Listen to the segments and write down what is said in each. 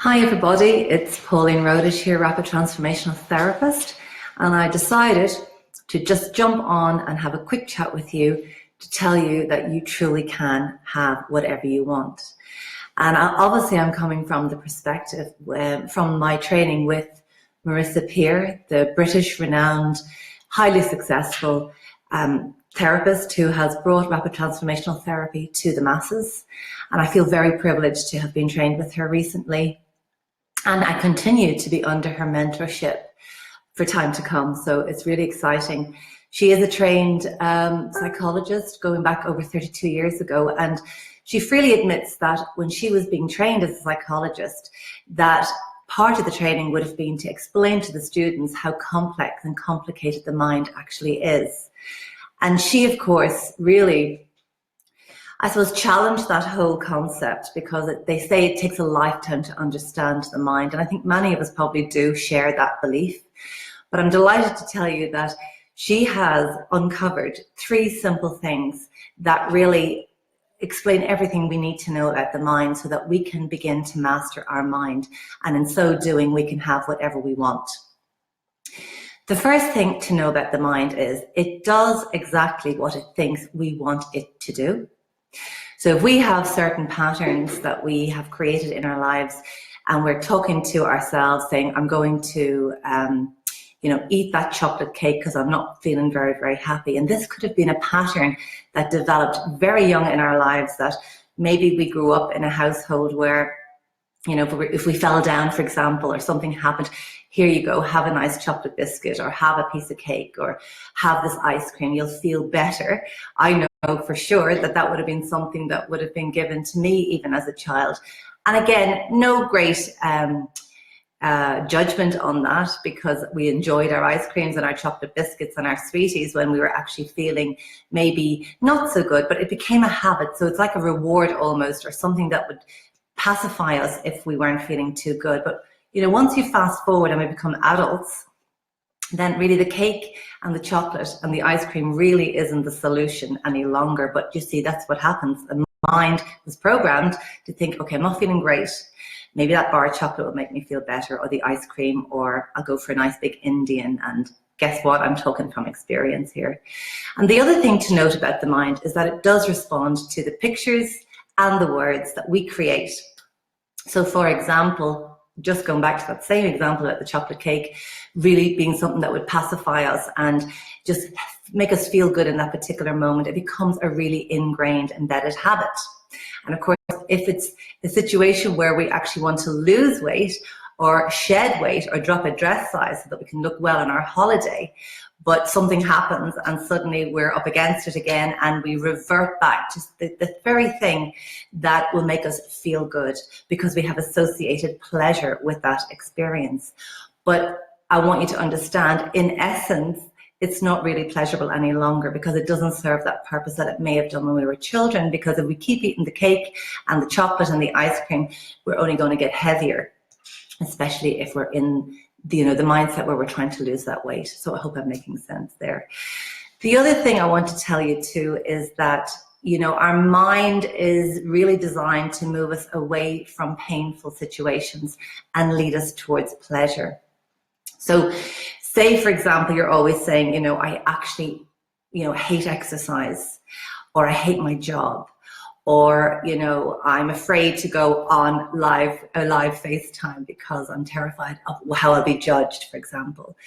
Hi everybody, it's Pauline Rodish here, Rapid Transformational Therapist, and I decided to just jump on and have a quick chat with you to tell you that you truly can have whatever you want. And obviously I'm coming from the perspective from my training with Marissa Peer, the British renowned, highly successful therapist who has brought Rapid Transformational Therapy to the masses. And I feel very privileged to have been trained with her recently. And I continue to be under her mentorship for time to come. So it's really exciting. She is a trained psychologist going back over 32 years ago. And she freely admits that when she was being trained as a psychologist, that part of the training would have been to explain to the students how complex and complicated the mind actually is. And she, of course, really, I suppose, challenge that whole concept because they say it takes a lifetime to understand the mind. And I think many of us probably do share that belief. But I'm delighted to tell you that she has uncovered 3 simple things that really explain everything we need to know about the mind so that we can begin to master our mind. And in so doing, we can have whatever we want. The first thing to know about the mind is it does exactly what it thinks we want it to do. So if we have certain patterns that we have created in our lives and we're talking to ourselves saying, I'm going to, eat that chocolate cake because I'm not feeling very, very happy. And this could have been a pattern that developed very young in our lives, that maybe we grew up in a household where, if we fell down, for example, or something happened, here you go, have a nice chocolate biscuit or have a piece of cake or have this ice cream, you'll feel better. I know for sure that would have been something that would have been given to me even as a child. And again, no great judgment on that, because we enjoyed our ice creams and our chocolate biscuits and our sweeties when we were actually feeling maybe not so good, but it became a habit. So it's like a reward almost, or something that would pacify us if we weren't feeling too good. But once you fast forward and we become adults, then really the cake and the chocolate and the ice cream really isn't the solution any longer. But you see, that's what happens. The mind was programmed to think, okay, I'm not feeling great. Maybe that bar of chocolate will make me feel better, or the ice cream, or I'll go for a nice big Indian. And guess what? I'm talking from experience here. And the other thing to note about the mind is that it does respond to the pictures and the words that we create. So for example, just going back to that same example about the chocolate cake really being something that would pacify us and just make us feel good in that particular moment, it becomes a really ingrained, embedded habit. And of course, if it's a situation where we actually want to lose weight or shed weight or drop a dress size so that we can look well on our holiday, but something happens and suddenly we're up against it again and we revert back to the very thing that will make us feel good because we have associated pleasure with that experience. But I want you to understand, in essence, it's not really pleasurable any longer because it doesn't serve that purpose that it may have done when we were children. Because if we keep eating the cake and the chocolate and the ice cream, we're only going to get heavier, especially if we're in the mindset where we're trying to lose that weight. So I hope I'm making sense there. The other thing I want to tell you too is that, our mind is really designed to move us away from painful situations and lead us towards pleasure. So say, for example, you're always saying, I actually, hate exercise, or I hate my job, or, I'm afraid to go on a live FaceTime because I'm terrified of how I'll be judged, for example.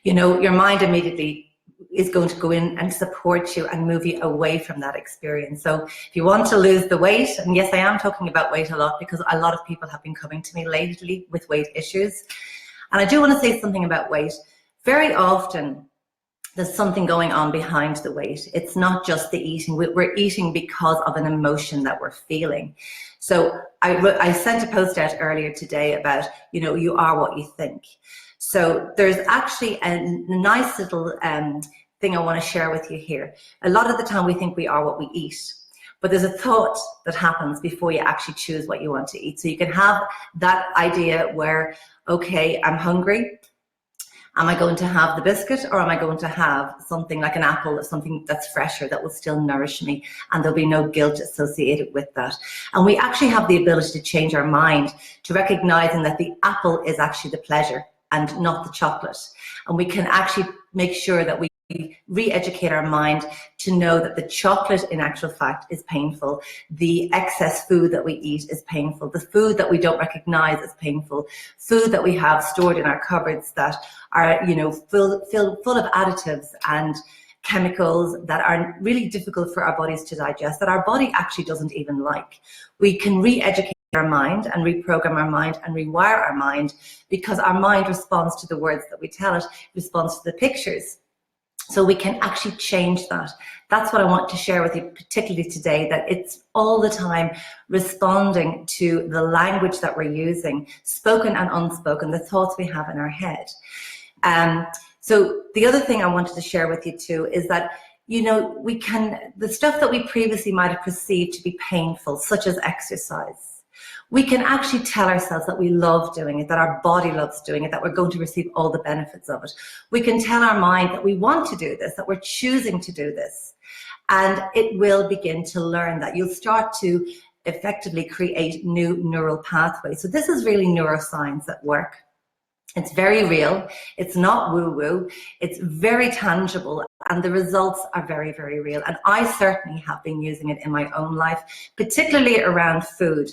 Your mind immediately is going to go in and support you and move you away from that experience. So if you want to lose the weight, and yes, I am talking about weight a lot because a lot of people have been coming to me lately with weight issues. And I do want to say something about weight. Very often, there's something going on behind the weight. It's not just the eating. We're eating because of an emotion that we're feeling. So I sent a post out earlier today about, you are what you think. So there's actually a nice little thing I want to share with you here. A lot of the time we think we are what we eat, but there's a thought that happens before you actually choose what you want to eat. So you can have that idea where, okay, I'm hungry, Am I going to have the biscuit, or am I going to have something like an apple or something that's fresher that will still nourish me, and there'll be no guilt associated with that? And we actually have the ability to change our mind to recognizing that the apple is actually the pleasure and not the chocolate. And we can actually make sure that we re-educate our mind to know that the chocolate in actual fact is painful, the excess food that we eat is painful, the food that we don't recognize is painful, food that we have stored in our cupboards that are, you know, full of additives and chemicals that are really difficult for our bodies to digest, that our body actually doesn't even like. We can re-educate our mind and reprogram our mind and rewire our mind, because our mind responds to the words that we tell it, responds to the pictures. So we can actually change that. That's what I want to share with you, particularly today, that it's all the time responding to the language that we're using, spoken and unspoken, the thoughts we have in our head. So the other thing I wanted to share with you too is that, you know, the stuff that we previously might have perceived to be painful, such as exercise, we can actually tell ourselves that we love doing it, that our body loves doing it, that we're going to receive all the benefits of it. We can tell our mind that we want to do this, that we're choosing to do this. And it will begin to learn that. You'll start to effectively create new neural pathways. So this is really neuroscience at work. It's very real. It's not woo-woo. It's very tangible, and the results are very, very real. And I certainly have been using it in my own life, particularly around food.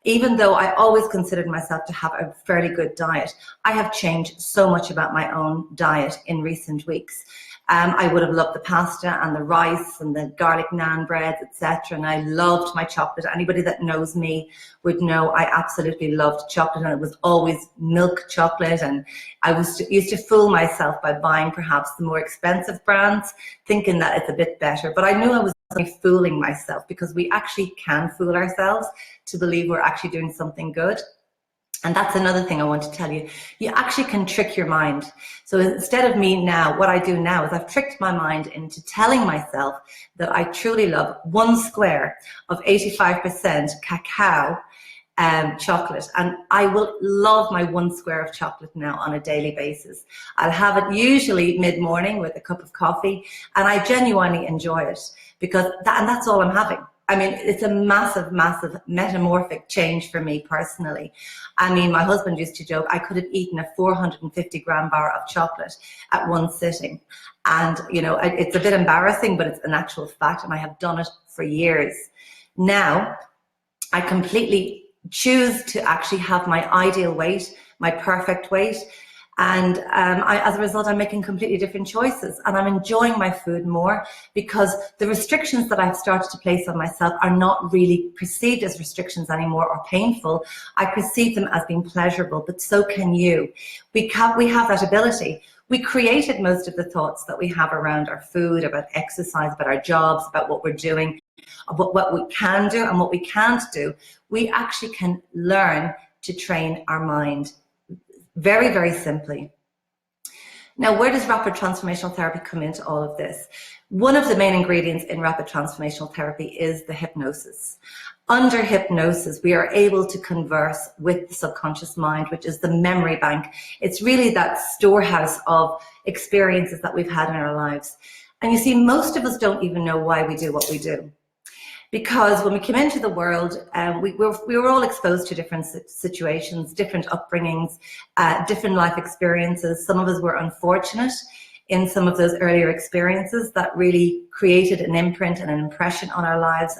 Even though I always considered myself to have a fairly good diet, I have changed so much about my own diet in recent weeks. I would have loved the pasta and the rice and the garlic naan breads, etc. And I loved my chocolate. Anybody that knows me would know I absolutely loved chocolate, and it was always milk chocolate. And I used to fool myself by buying perhaps the more expensive brands, thinking that it's a bit better. But I knew I was fooling myself, because we actually can fool ourselves to believe we're actually doing something good. And that's another thing I want to tell you. You actually can trick your mind. So instead of me now, what I do now is I've tricked my mind into telling myself that I truly love 1 square of 85% cacao chocolate, and I will love my 1 square of chocolate now on a daily basis. I'll have it usually mid-morning with a cup of coffee, and I genuinely enjoy it, because that's all I'm having. I mean, it's a massive, massive metamorphic change for me personally. I mean, my husband used to joke I could have eaten a 450-gram bar of chocolate at one sitting. And, you know, it's a bit embarrassing, but it's an actual fact, and I have done it for years. Now, I completely choose to actually have my ideal weight, my perfect weight. And as a result, I'm making completely different choices, and I'm enjoying my food more, because the restrictions that I've started to place on myself are not really perceived as restrictions anymore or painful. I perceive them as being pleasurable, but so can you. We have that ability. We created most of the thoughts that we have around our food, about exercise, about our jobs, about what we're doing, about what we can do and what we can't do. We actually can learn to train our mind very, very simply. Now, where does rapid transformational therapy come into all of this? One of the main ingredients in rapid transformational therapy is the hypnosis. Under hypnosis, we are able to converse with the subconscious mind, which is the memory bank. It's really that storehouse of experiences that we've had in our lives. And you see, most of us don't even know why we do what we do. Because when we came into the world, we were all exposed to different situations, different upbringings, different life experiences. Some of us were unfortunate in some of those earlier experiences that really created an imprint and an impression on our lives,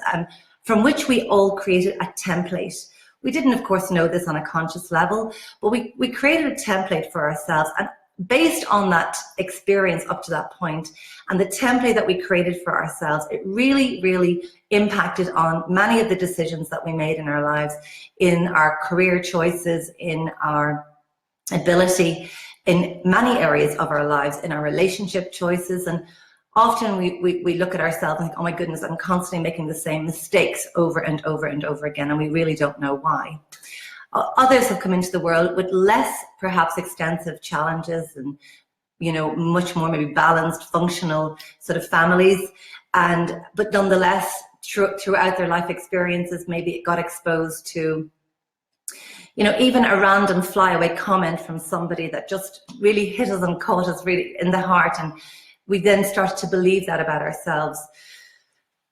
from which we all created a template. We didn't, of course, know this on a conscious level, but we created a template for ourselves. And based on that experience up to that point and the template that we created for ourselves, it really, really impacted on many of the decisions that we made in our lives, in our career choices, in our ability, in many areas of our lives, in our relationship choices. And often we look at ourselves and think, oh my goodness, I'm constantly making the same mistakes over and over and over again, and we really don't know why. Others have come into the world with less, perhaps, extensive challenges and, you know, much more maybe balanced, functional sort of families. But nonetheless, throughout their life experiences, maybe it got exposed to, You know, even a random flyaway comment from somebody that just really hit us and caught us really in the heart, and we then start to believe that about ourselves.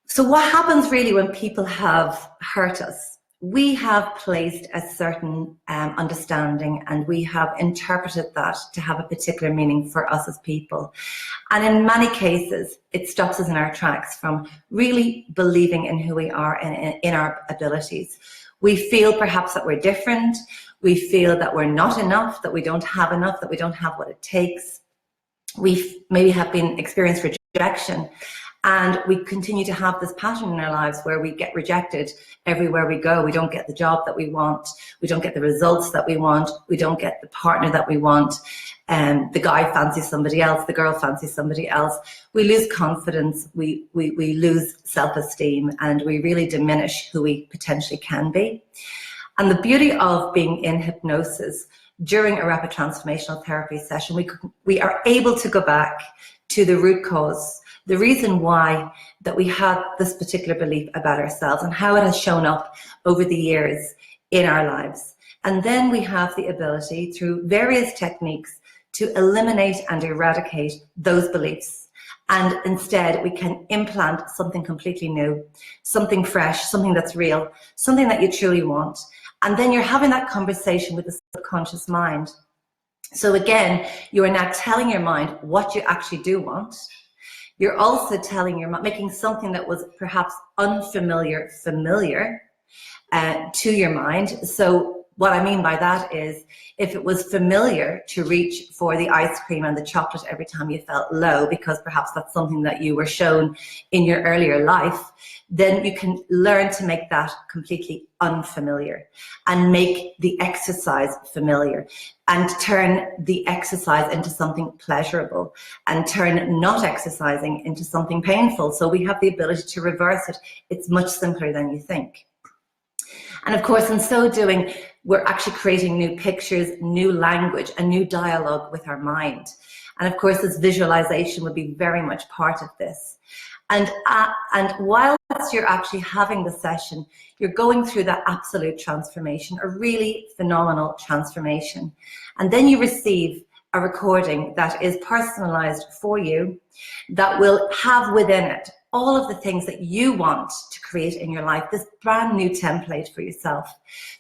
So what happens really when people have hurt us? We have placed a certain understanding, and we have interpreted that to have a particular meaning for us as people. And in many cases, it stops us in our tracks from really believing in who we are and in our abilities. We feel perhaps that we're different. We feel that we're not enough, that we don't have enough, that we don't have what it takes. We maybe have been experienced rejection, and we continue to have this pattern in our lives where we get rejected everywhere we go. We don't get the job that we want. We don't get the results that we want. We don't get the partner that we want. The guy fancies somebody else. The girl fancies somebody else. We lose confidence. We lose self-esteem, and we really diminish who we potentially can be. And the beauty of being in hypnosis during a rapid transformational therapy session, we are able to go back to the root cause, the reason why that we had this particular belief about ourselves and how it has shown up over the years in our lives. And then we have the ability through various techniques to eliminate and eradicate those beliefs. And instead we can implant something completely new, something fresh, something that's real, something that you truly want. And then you're having that conversation with the subconscious mind. So again, you are now telling your mind what you actually do want. You're also telling your mind, making something that was perhaps unfamiliar, familiar to your mind. So what I mean by that is, if it was familiar to reach for the ice cream and the chocolate every time you felt low, because perhaps that's something that you were shown in your earlier life, then you can learn to make that completely unfamiliar and make the exercise familiar, and turn the exercise into something pleasurable, and turn not exercising into something painful. So we have the ability to reverse it. It's much simpler than you think. And of course, in so doing, we're actually creating new pictures, new language, a new dialogue with our mind. And of course, this visualization would be very much part of this. And whilst you're actually having the session, you're going through that absolute transformation, a really phenomenal transformation. And then you receive a recording that is personalized for you, that will have within it all of the things that you want to create in your life, this brand new template for yourself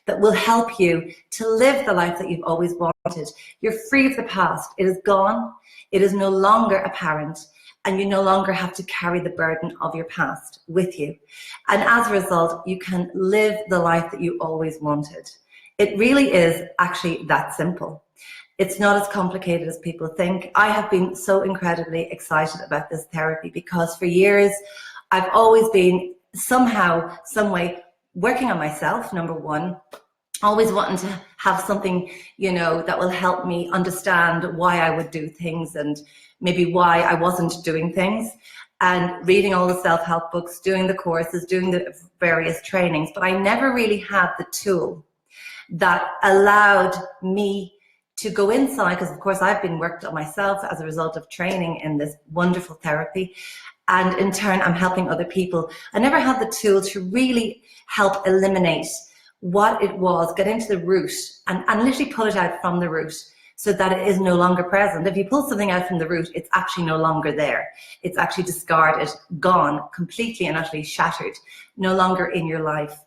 that will help you to live the life that you've always wanted. You're free of the past. It is gone. It is no longer apparent, and you no longer have to carry the burden of your past with you. And as a result, you can live the life that you always wanted. It really is actually that simple. It's not as complicated as people think. I have been so incredibly excited about this therapy because for years I've always been somehow, some way working on myself, number one, always wanting to have something, you know, that will help me understand why I would do things and maybe why I wasn't doing things, and reading all the self-help books, doing the courses, doing the various trainings. But I never really had the tool that allowed me to go inside, because of course I've been worked on myself as a result of training in this wonderful therapy, and in turn I'm helping other people. I never had the tool to really help eliminate what it was, get into the root and literally pull it out from the root so that it is no longer present. If you pull something out from the root, it's actually no longer there. It's actually discarded, gone, completely and utterly shattered, no longer in your life.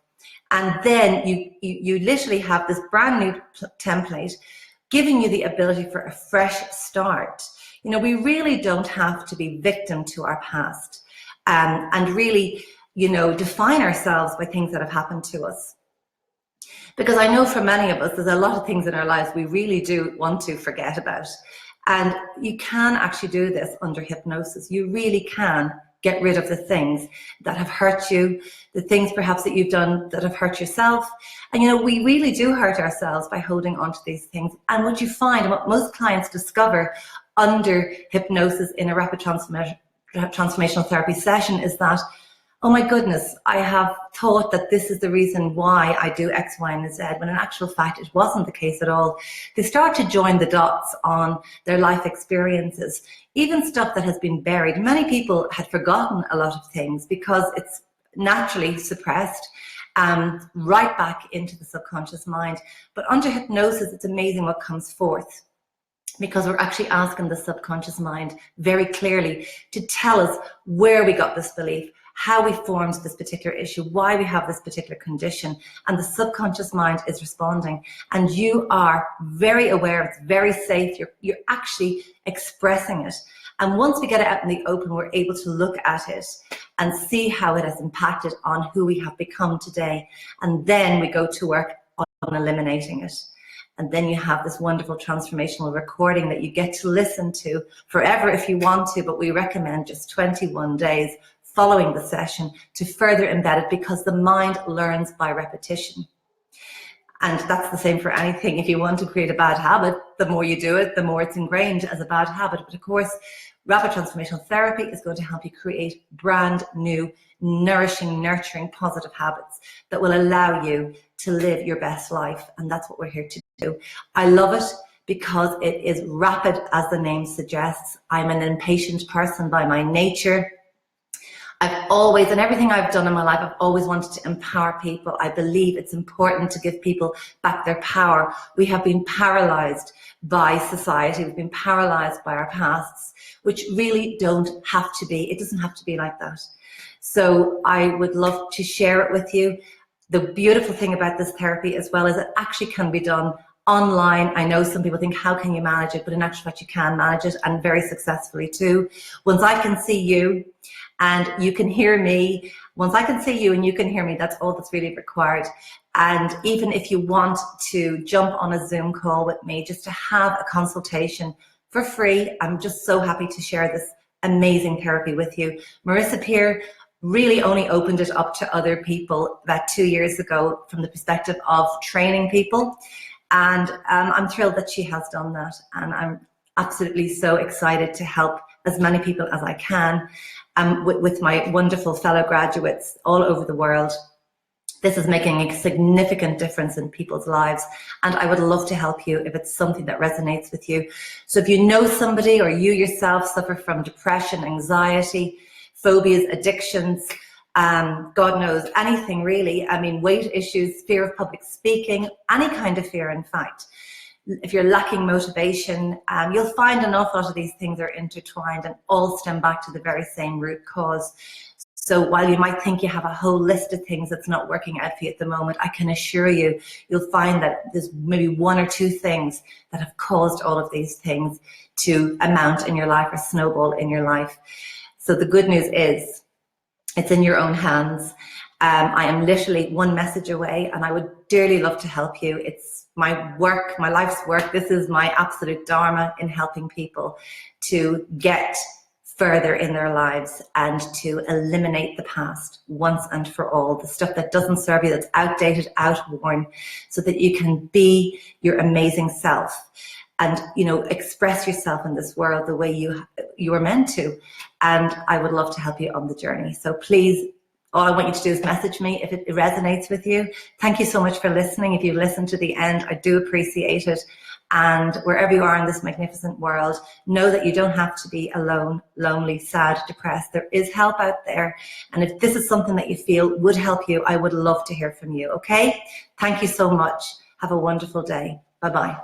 And then you literally have this brand new template giving you the ability for a fresh start. You know, we really don't have to be victim to our past and really, you know, define ourselves by things that have happened to us. Because I know for many of us, there's a lot of things in our lives we really do want to forget about. And you can actually do this under hypnosis. You really can get rid of the things that have hurt you, the things perhaps that you've done that have hurt yourself. And you know, we really do hurt ourselves by holding on to these things. And what you find, and what most clients discover under hypnosis in a rapid transformational therapy session, is that, oh my goodness, I have thought that this is the reason why I do X, Y, and Z, when in actual fact it wasn't the case at all. They start to join the dots on their life experiences, even stuff that has been buried. Many people had forgotten a lot of things because it's naturally suppressed right back into the subconscious mind. But under hypnosis, it's amazing what comes forth, because we're actually asking the subconscious mind very clearly to tell us where we got this belief, how we formed this particular issue, why we have this particular condition, and the subconscious mind is responding. And you are very aware, it's very safe, you're actually expressing it. And once we get it out in the open, we're able to look at it and see how it has impacted on who we have become today. And then we go to work on eliminating it. And then you have this wonderful transformational recording that you get to listen to forever if you want to, but we recommend just 21 days following the session to further embed it, because the mind learns by repetition. And that's the same for anything. If you want to create a bad habit, the more you do it, the more it's ingrained as a bad habit. But of course, Rapid Transformational Therapy is going to help you create brand new, nourishing, nurturing, positive habits that will allow you to live your best life. And that's what we're here to do. I love it because it is rapid, as the name suggests. I'm an impatient person by my nature. I've always, in everything I've done in my life, I've always wanted to empower people. I believe it's important to give people back their power. We have been paralyzed by society. We've been paralyzed by our pasts, which really don't have to be. It doesn't have to be like that. So I would love to share it with you. The beautiful thing about this therapy as well is it actually can be done online. I know some people think, how can you manage it? But in actual fact, you can manage it, and very successfully too. Once I can see you and you can hear me, once I can see you and you can hear me, that's all that's really required. And even if you want to jump on a Zoom call with me, just to have a consultation for free, I'm just so happy to share this amazing therapy with you. Marissa Peer really only opened it up to other people about 2 years ago from the perspective of training people. And I'm thrilled that she has done that. And I'm absolutely so excited to help as many people as I can with my wonderful fellow graduates all over the world. This is making a significant difference in people's lives, and I would love to help you if it's something that resonates with you. So if you know somebody or you yourself suffer from depression, anxiety, phobias, addictions, God knows, anything really, I mean, weight issues, fear of public speaking, any kind of fear, in fact. If you're lacking motivation, you'll find an awful lot of these things are intertwined and all stem back to the very same root cause. So while you might think you have a whole list of things that's not working out for you at the moment, I can assure you, you'll find that there's maybe 1 or 2 things that have caused all of these things to amount in your life or snowball in your life. So the good news is, it's in your own hands. I am literally 1 message away, and I would dearly love to help you. It's my work, my life's work. This is my absolute dharma in helping people to get further in their lives and to eliminate the past once and for all, the stuff that doesn't serve you, that's outdated, outworn, so that you can be your amazing self and, you know, express yourself in this world the way you are meant to. And I would love to help you on the journey. So please, all I want you to do is message me if it resonates with you. Thank you so much for listening. If you listened to the end, I do appreciate it. And wherever you are in this magnificent world, know that you don't have to be alone, lonely, sad, depressed. There is help out there. And if this is something that you feel would help you, I would love to hear from you, okay? Thank you so much. Have a wonderful day. Bye-bye.